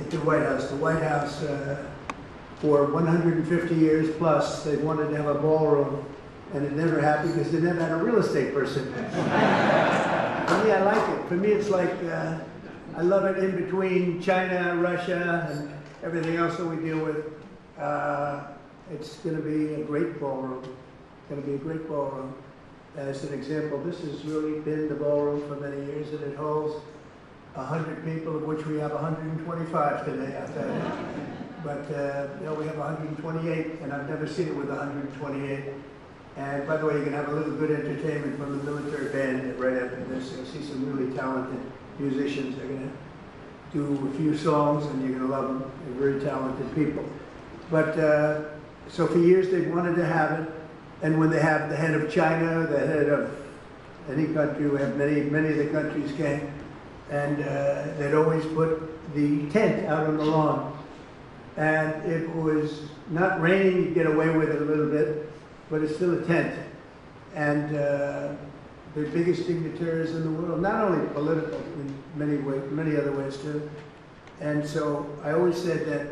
at the White House. The White House, for 150 years plus, they wanted to have a ballroom, and it never happened because they never had a real estate person. For me, I like it. For me, it's like, I love it in between China, Russia, and everything else that we deal with. It's going to be a great ballroom. It's going to be a great ballroom. As an example, this has really been the ballroom for many years, and it holds 100 people, of which we have 125 today, I'll tell you. But we have 128, and I've never seen it with 128. And by the way, you can have a little good entertainment from the military band right after this. You'll see some really talented musicians. They're going to do a few songs, and you're going to love them. They're very talented people. But so for years they wanted to have it, and when they have the head of China, the head of any country, we have many of the countries came, and they'd always put the tent out on the lawn. And it was not raining, you get away with it a little bit, but it's still a tent. And the biggest dignitaries in the world, not only political, in many other ways too. And so I always said that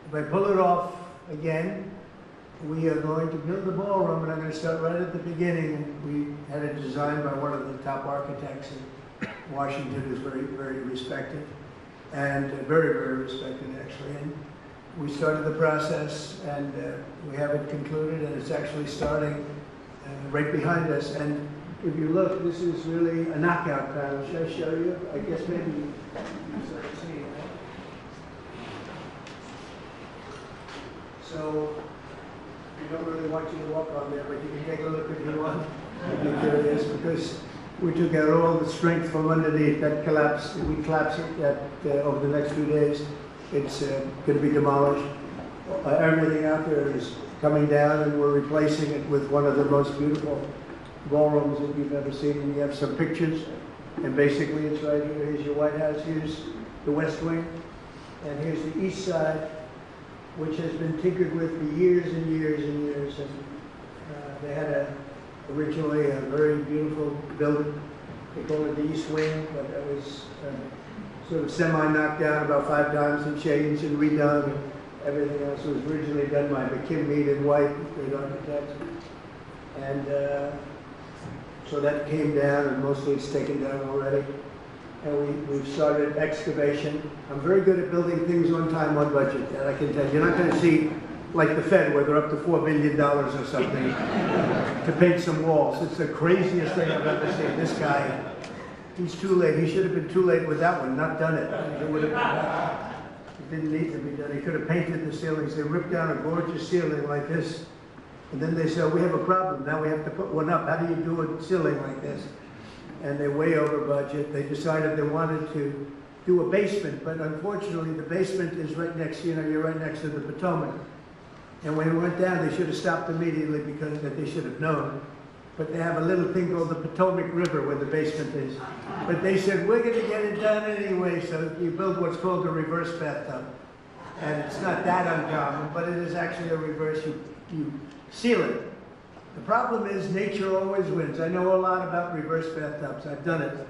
if I pull it off again, we are going to build the ballroom, and I'm going to start right at the beginning. We had it designed by one of the top architects in Washington, who's very, very respected, and very, very respected actually. And we started the process, and we have it concluded, and it's actually starting right behind us. And if you look, this is really a knockout panel. Should I show you? I guess maybe you sort of see it. So we don't really want you to walk on there, but you can take a look if you want. If you're curious, because we took out all the strength from underneath. That collapsed. We collapsed it over the next few days. It's going to be demolished. Everything out there is coming down, and we're replacing it with one of the most beautiful ballrooms that you've ever seen. And you have some pictures, and basically it's right here. Here's your White House. Here's the West Wing, and here's the East Side, which has been tinkered with for years and years and years. And they had originally a very beautiful building. They call it the East Wing, but it was sort of semi-knocked down about 5 times and changed and redone. And everything else was originally done by McKim, Mead and White, great architects. And so that came down, and mostly it's taken down already. And we've started excavation. I'm very good at building things on time, on budget, that I can tell you. You're not going to see, like the Fed, where they're up to $4 billion or something to paint some walls. It's the craziest thing I've ever seen. This guy, he's too late. He should have been too late with that one, not done it. It would have been done. It didn't need to be done. He could have painted the ceilings. They ripped down a gorgeous ceiling like this. And then they said, we have a problem. Now we have to put one up. How do you do a ceiling like this? And they're way over budget. They decided they wanted to do a basement, but unfortunately the basement is right next, you're right next to the Potomac. And when we went down, they should have stopped immediately because they should have known. But they have a little thing called the Potomac River where the basement is. But they said, we're going to get it done anyway, so you build what's called a reverse bathtub. And it's not that uncommon, but it is actually a reverse, you seal it. The problem is nature always wins. I know a lot about reverse bathtubs. I've done it.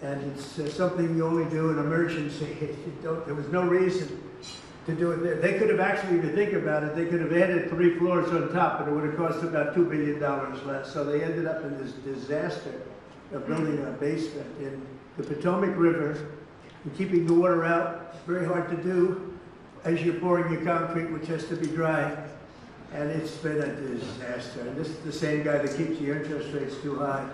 And it's something you only do in emergency. There was no reason to do it there. They could have actually, if you think about it, they could have added 3 floors on top, and it would have cost about $2 billion less. So they ended up in this disaster of building a basement in the Potomac River and keeping the water out. It's very hard to do as you're pouring your concrete, which has to be dry. And it's been a disaster. And this is the same guy that keeps the interest rates too high.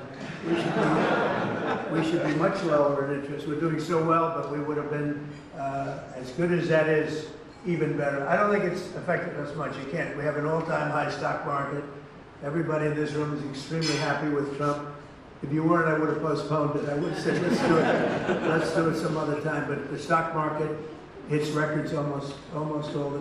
We should be much lower in interest. We're doing so well, but we would have been, as good as that is, even better. I don't think it's affected us much. You can't. We have an all-time high stock market. Everybody in this room is extremely happy with Trump. If you weren't, I would have postponed it. I would have said, let's do it some other time. But the stock market hits records almost all the time.